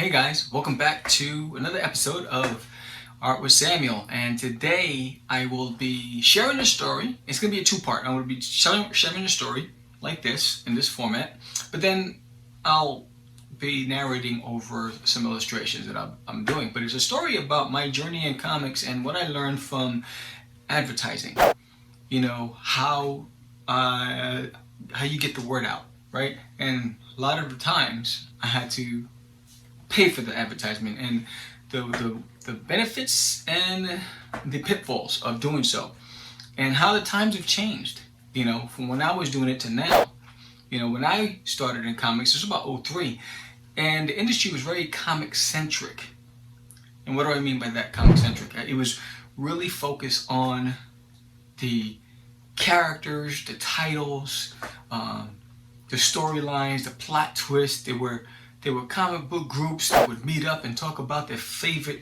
Hey guys, welcome back to another episode of Art with Samuel, and today I will be sharing a story. It's going to be a two-part. I'm going to be sharing a story like this, in this format, but then I'll be narrating over some illustrations that I'm doing. But it's a story about my journey in comics and what I learned from advertising. You know, how you get the word out, right? And a lot of the times I had to pay for the advertisement and the benefits and the pitfalls of doing so, and how the times have changed, you know, from when I was doing it to now. You know, when I started in comics, this was about '03, and the industry was very comic centric. And what do I mean by that, comic centric? It was really focused on the characters, the titles, the storylines, the plot twists. There were comic book groups that would meet up and talk about their favorite,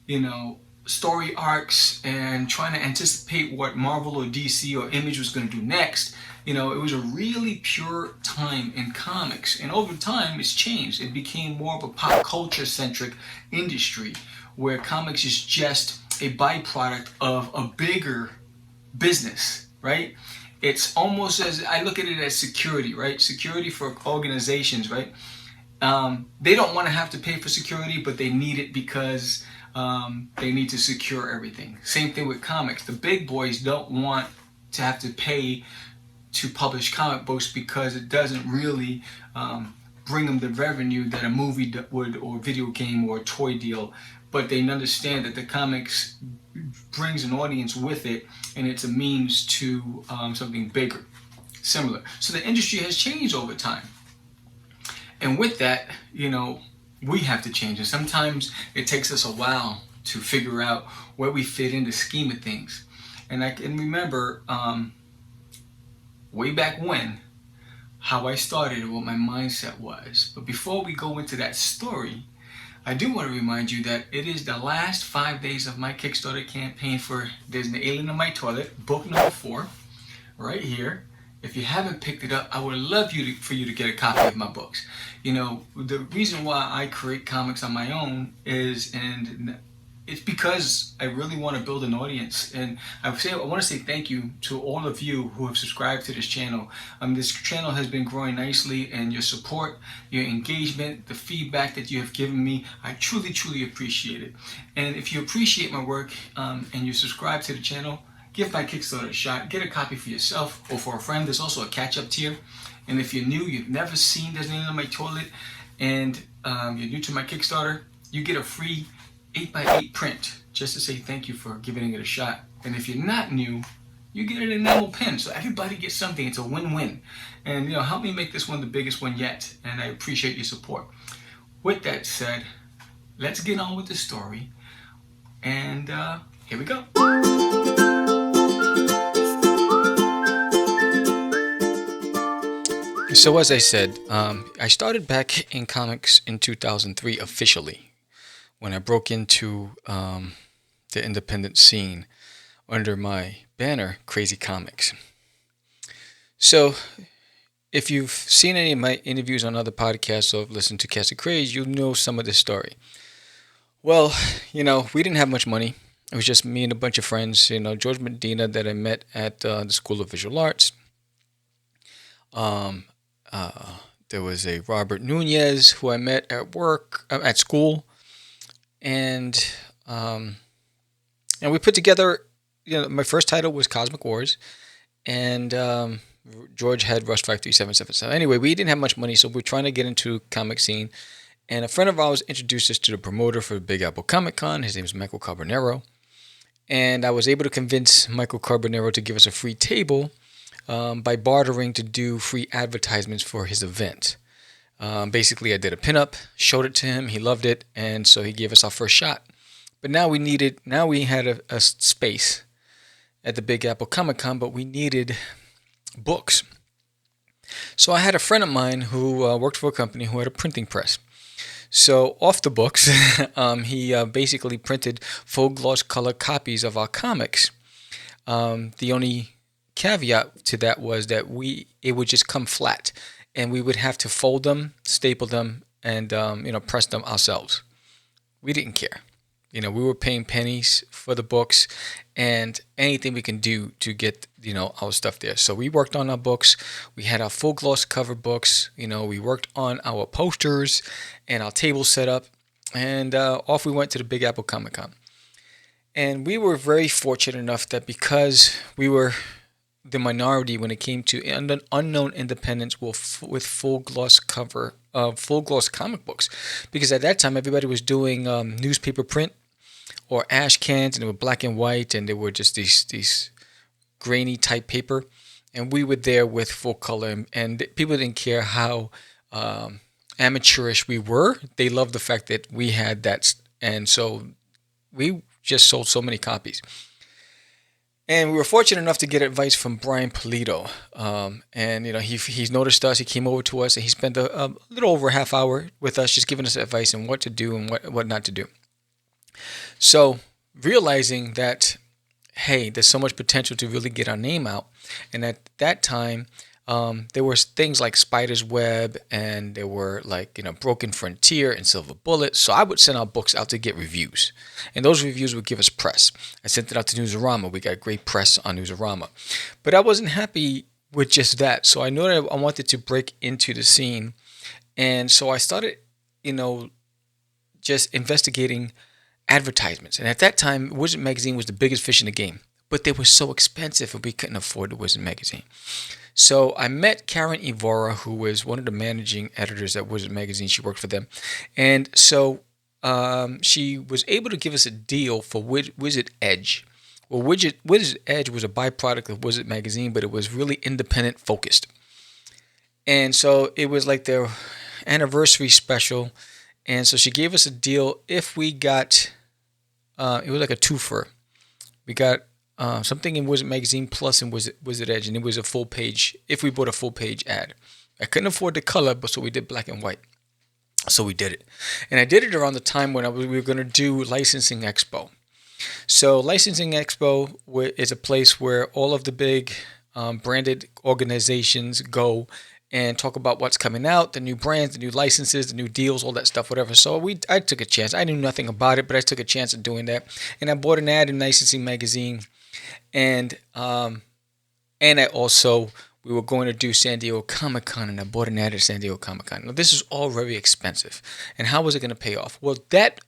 you know, story arcs and trying to anticipate what Marvel or DC or Image was going to do next. You know, it was a really pure time in comics. And over time, it's changed. It became more of a pop culture centric industry where comics is just a byproduct of a bigger business, right? It's almost as I look at it as security, right? Security for organizations, right? They don't want to have to pay for security, but they need it because they need to secure everything. Same thing with comics. The big boys don't want to have to pay to publish comic books because it doesn't really bring them the revenue that a movie would, or video game or a toy deal. But they understand that the comics brings an audience with it, and it's a means to something bigger, similar. So the industry has changed over time. And with that, you know, we have to change. And sometimes it takes us a while to figure out where we fit in the scheme of things. And I can remember way back when, how I started and what my mindset was. But before we go into that story, I do want to remind you that it is the last 5 days of my Kickstarter campaign for There's an Alien in My Toilet, book number 4, right here. If you haven't picked it up, I would love for you to get a copy of my books. You know, the reason why I create comics on my own is, and it's because I really want to build an audience. And I want to say thank you to all of you who have subscribed to this channel. This channel has been growing nicely, and your support, your engagement, the feedback that you have given me, I truly, truly appreciate it. And if you appreciate my work and you subscribe to the channel, give my Kickstarter a shot. Get a copy for yourself or for a friend. There's also a catch-up tier. And if you're new, you've never seen There's an Alien in My Toilet, and you're new to my Kickstarter, you get a free 8x8 print just to say thank you for giving it a shot. And if you're not new, you get an enamel pen. So everybody gets something. It's a win-win. And, you know, help me make this one the biggest one yet. And I appreciate your support. With that said, let's get on with the story. And here we go. So as I said, I started back in comics in 2003 officially, when I broke into the independent scene under my banner, Crazy Comics. So if you've seen any of my interviews on other podcasts or listened to Cast of Craze, you'll know some of this story. Well, you know, we didn't have much money. It was just me and a bunch of friends, you know, George Medina that I met at the School of Visual Arts. There was a Robert Nunez who I met at work, at school, and we put together, you know, my first title was Cosmic Wars, and George had Rush 5377. Anyway, we didn't have much money, so we were trying to get into comic scene, and a friend of ours introduced us to the promoter for Big Apple Comic Con. His name is Michael Carbonero, and I was able to convince Michael Carbonero to give us a free table by bartering to do free advertisements for his event. Basically, I did a pinup, showed it to him, he loved it, and so he gave us our first shot. But now we had a space at the Big Apple Comic Con, but we needed books. So I had a friend of mine who worked for a company who had a printing press. So off the books, he basically printed full gloss color copies of our comics. The only caveat to that was that it would just come flat, and we would have to fold them, staple them, and press them ourselves. We didn't care. We were paying pennies for the books and anything we can do to get, our stuff there. So we worked on our books. We had our full gloss cover books. We worked on our posters and our table setup. And off we went to the Big Apple Comic Con. And we were very fortunate enough that because we were the minority when it came to unknown independents with full gloss cover, full gloss comic books, because at that time everybody was doing newspaper print or ash cans, and they were black and white, and they were just these grainy type paper, and we were there with full color, and people didn't care how amateurish we were. They loved the fact that we had that, and so we just sold so many copies. And we were fortunate enough to get advice from Brian Polito. And he's noticed us. He came over to us and he spent a little over a half hour with us, just giving us advice on what to do and what not to do. So realizing that, hey, there's so much potential to really get our name out. And at that time, there were things like Spider's Web, and there were like, Broken Frontier and Silver Bullet. So I would send our books out to get reviews, and those reviews would give us press. I sent it out to Newsarama. We got great press on Newsarama, but I wasn't happy with just that. So I knew that I wanted to break into the scene, and so I started, just investigating advertisements. And at that time, Wizard Magazine was the biggest fish in the game, but they were so expensive and we couldn't afford the Wizard Magazine. So I met Karen Ivora, who was one of the managing editors at Wizard Magazine. She worked for them. And so she was able to give us a deal for Wizard Edge. Well, Wizard Edge was a byproduct of Wizard Magazine, but it was really independent focused. And so it was like their anniversary special. And so she gave us a deal if we got, it was like a twofer. We got something in Wizard Magazine plus in Wizard Edge, and it was a full page if we bought a full page ad. I couldn't afford the color, but so we did black and white. So we did it. And I did it around the time when we were going to do Licensing Expo. So Licensing Expo is a place where all of the big branded organizations go and talk about what's coming out, the new brands, the new licenses, the new deals, all that stuff, whatever. So I took a chance. I knew nothing about it, but I took a chance of doing that. And I bought an ad in Licensing Magazine. And I also, we were going to do San Diego Comic-Con, and I bought an ad at San Diego Comic-Con. Now, this is all very expensive. And how was it going to pay off? Well, that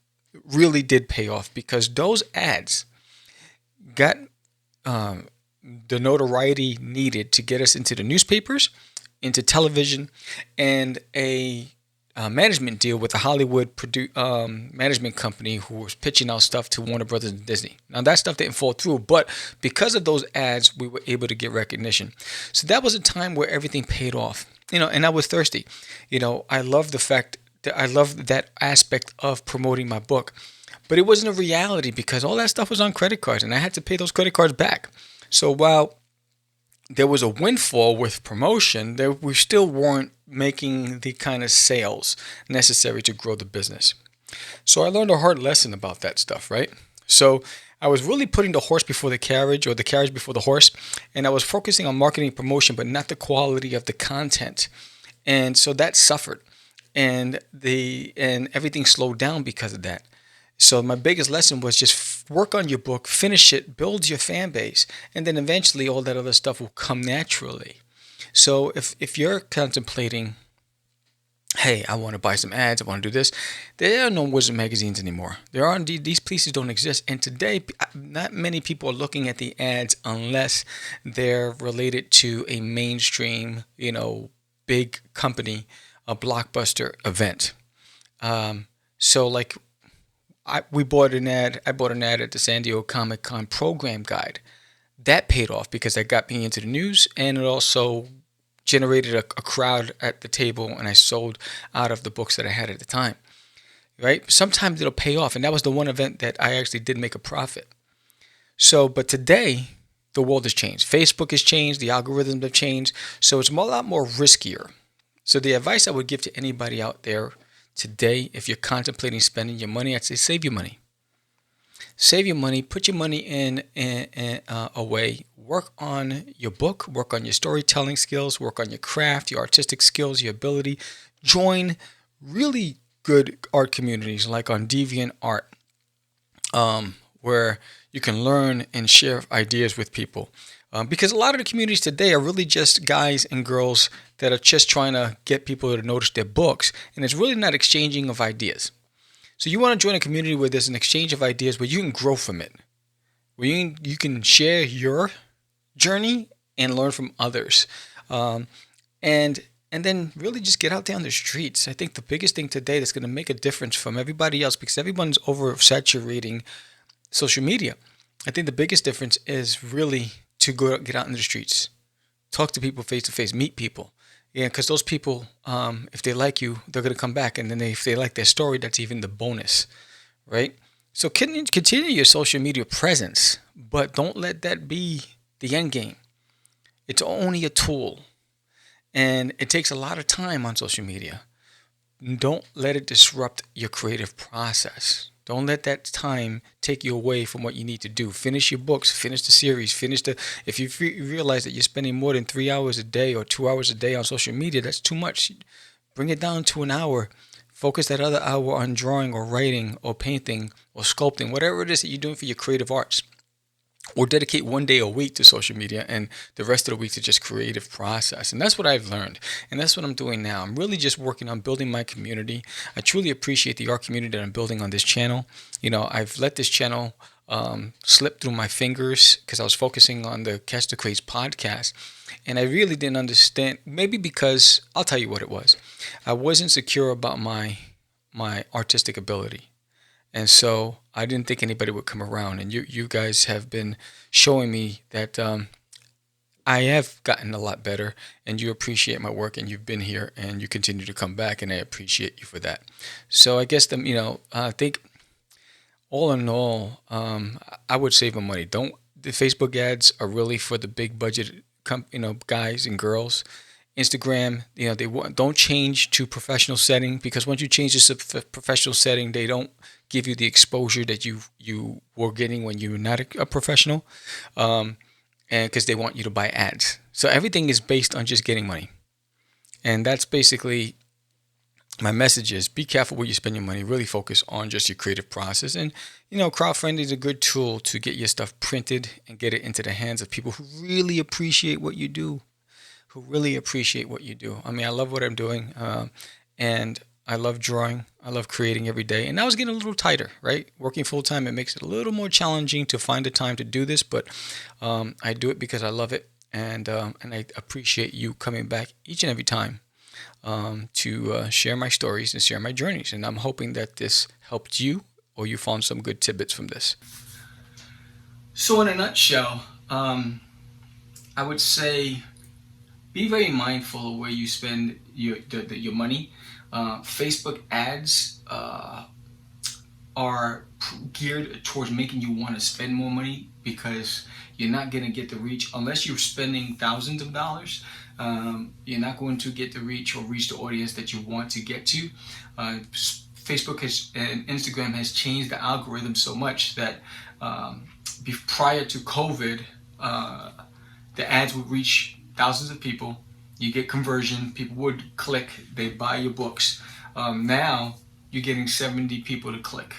really did pay off because those ads got the notoriety needed to get us into the newspapers, into television, and a management deal with a Hollywood management company who was pitching out stuff to Warner Brothers and Disney. Now that stuff didn't fall through, but because of those ads, we were able to get recognition. So that was a time where everything paid off, and I was thirsty. I love the fact that I love that aspect of promoting my book, but it wasn't a reality because all that stuff was on credit cards and I had to pay those credit cards back. So while there was a windfall with promotion, we still weren't making the kind of sales necessary to grow the business. So I learned a hard lesson about that stuff, right? So I was really putting the horse before the carriage, or the carriage before the horse, and I was focusing on marketing and promotion, but not the quality of the content. And so that suffered, and everything slowed down because of that. So my biggest lesson was just work on your book, finish it, build your fan base, and then eventually all that other stuff will come naturally. So if you're contemplating, hey, I want to buy some ads, I want to do this, there are no Wizard magazines anymore. These places don't exist. And today, not many people are looking at the ads unless they're related to a mainstream, big company, a blockbuster event. So like, I bought an ad at the San Diego Comic-Con program guide. That paid off because that got me into the news, and it also generated a crowd at the table, and I sold out of the books that I had at the time, right? Sometimes it'll pay off, and that was the one event that I actually did make a profit. So, but today, the world has changed. Facebook has changed. The algorithms have changed. So it's a lot more riskier. So the advice I would give to anybody out there today, if you're contemplating spending your money, I'd say save your money. Save your money, put your money in away, work on your book, work on your storytelling skills, work on your craft, your artistic skills, your ability. Join really good art communities like on DeviantArt, where you can learn and share ideas with people. Because a lot of the communities today are really just guys and girls that are just trying to get people to notice their books, and it's really not exchanging of ideas. So you want to join a community where there's an exchange of ideas where you can grow from it, where you can share your journey and learn from others. Um, and and then really just get out there on the streets. I think the biggest thing today that's going to make a difference from everybody else, because everyone's oversaturating social media. I think the biggest difference is really to go get out in the streets, talk to people face to face, meet people. Yeah, because those people, if they like you, they're going to come back, and then if they like their story, that's even the bonus, right? So continue your social media presence, but don't let that be the end game. It's only a tool, and it takes a lot of time on social media. Don't let it disrupt your creative process. Don't let that time take you away from what you need to do. Finish your books, finish the series, if you realize that you're spending more than 3 hours a day or 2 hours a day on social media, that's too much. Bring it down to an hour. Focus that other hour on drawing or writing or painting or sculpting, whatever it is that you're doing for your creative arts. Or dedicate one day a week to social media and the rest of the week to just creative process. And that's what I've learned. And that's what I'm doing now. I'm really just working on building my community. I truly appreciate the art community that I'm building on this channel. I've let this channel slip through my fingers because I was focusing on the Catch the Craze podcast. And I really didn't understand, maybe because, I'll tell you what it was. I wasn't secure about my artistic ability. And so I didn't think anybody would come around. And you guys have been showing me that I have gotten a lot better, and you appreciate my work, and you've been here, and you continue to come back, and I appreciate you for that. So I guess I think all in all, I would save my money. The Facebook ads are really for the big budget, guys and girls. Instagram, don't change to professional setting, because once you change this to professional setting, they don't give you the exposure that you were getting when you were not a professional, and because they want you to buy ads. So everything is based on just getting money, and that's basically my message is: be careful where you spend your money. Really focus on just your creative process, and crowdfunding is a good tool to get your stuff printed and get it into the hands of people who really appreciate what you do. I mean, I love what I'm doing, and I love drawing. I love creating every day. And now it's getting a little tighter, right? Working full time, it makes it a little more challenging to find the time to do this, but I do it because I love it, and I appreciate you coming back each and every time to share my stories and share my journeys. And I'm hoping that this helped you, or you found some good tidbits from this. So, in a nutshell, I would say, be very mindful of where you spend your money. Facebook ads are geared towards making you want to spend more money, because you're not going to get the reach unless you're spending thousands of dollars. You're not going to get the reach or reach the audience that you want to get to. Facebook and Instagram has changed the algorithm so much that prior to COVID, the ads would reach thousands of people. You get conversion. People would click. They buy your books. Now you're getting 70 people to click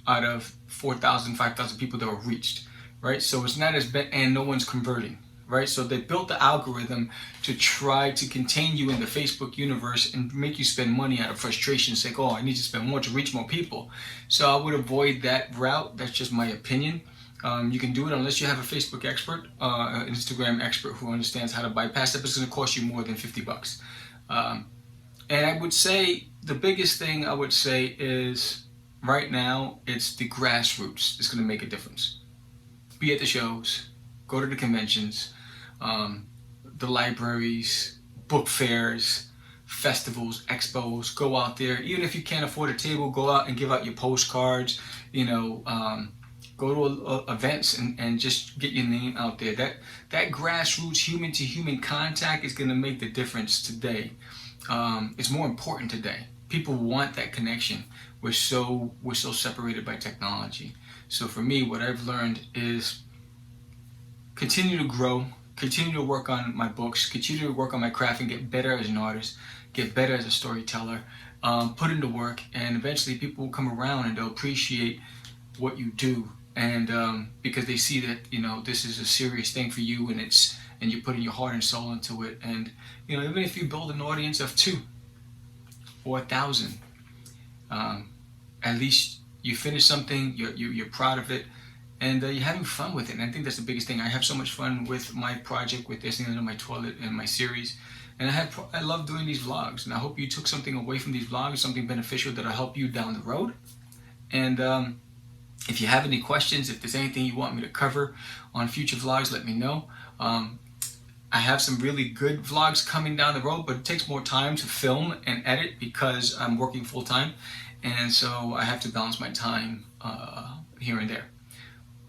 out of 4,000, 5,000 people that were reached, right? So it's not as bad, and no one's converting, right? So they built the algorithm to try to contain you in the Facebook universe and make you spend money out of frustration. Say, oh, I need to spend more to reach more people. So I would avoid that route. That's just my opinion. You can do it unless you have a Facebook expert, an Instagram expert who understands how to bypass it, but it's going to cost you more than $50. And I would say the biggest thing I would say is, right now, it's the grassroots that's going to make a difference. Be at the shows, go to the conventions, the libraries, book fairs, festivals, expos. Go out there. Even if you can't afford a table, go out and give out your postcards. Go to events and just get your name out there. That grassroots, human to human contact is going to make the difference today. It's more important today. People want that connection. We're so separated by technology. So for me, what I've learned is continue to grow, continue to work on my books, continue to work on my craft, and get better as an artist, get better as a storyteller, put in the work, and eventually people will come around and they'll appreciate what you do, and because they see that this is a serious thing for you, and you're putting your heart and soul into it. And even if you build an audience of 2 or 1,000, at least you finish something, you're proud of it, and you're having fun with it. And I think that's the biggest thing. I have so much fun with my project, with this thing under my toilet and my series, and I love doing these vlogs. And I hope you took something away from these vlogs, something beneficial that'll help you down the road. And if you have any questions, if there's anything you want me to cover on future vlogs, let me know. I have some really good vlogs coming down the road, but it takes more time to film and edit because I'm working full time, and so I have to balance my time here and there.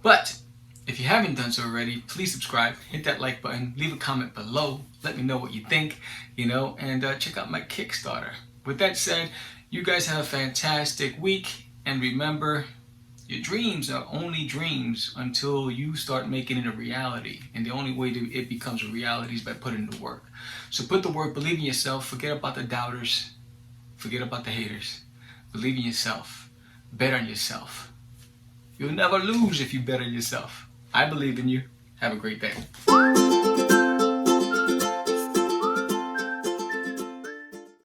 But if you haven't done so already, please subscribe, hit that like button, leave a comment below, let me know what you think, and check out my Kickstarter. With that said, you guys have a fantastic week, and remember, your dreams are only dreams until you start making it a reality. And the only way it becomes a reality is by putting in the work. So put the work, believe in yourself, forget about the doubters, forget about the haters. Believe in yourself, bet on yourself. You'll never lose if you bet on yourself. I believe in you. Have a great day.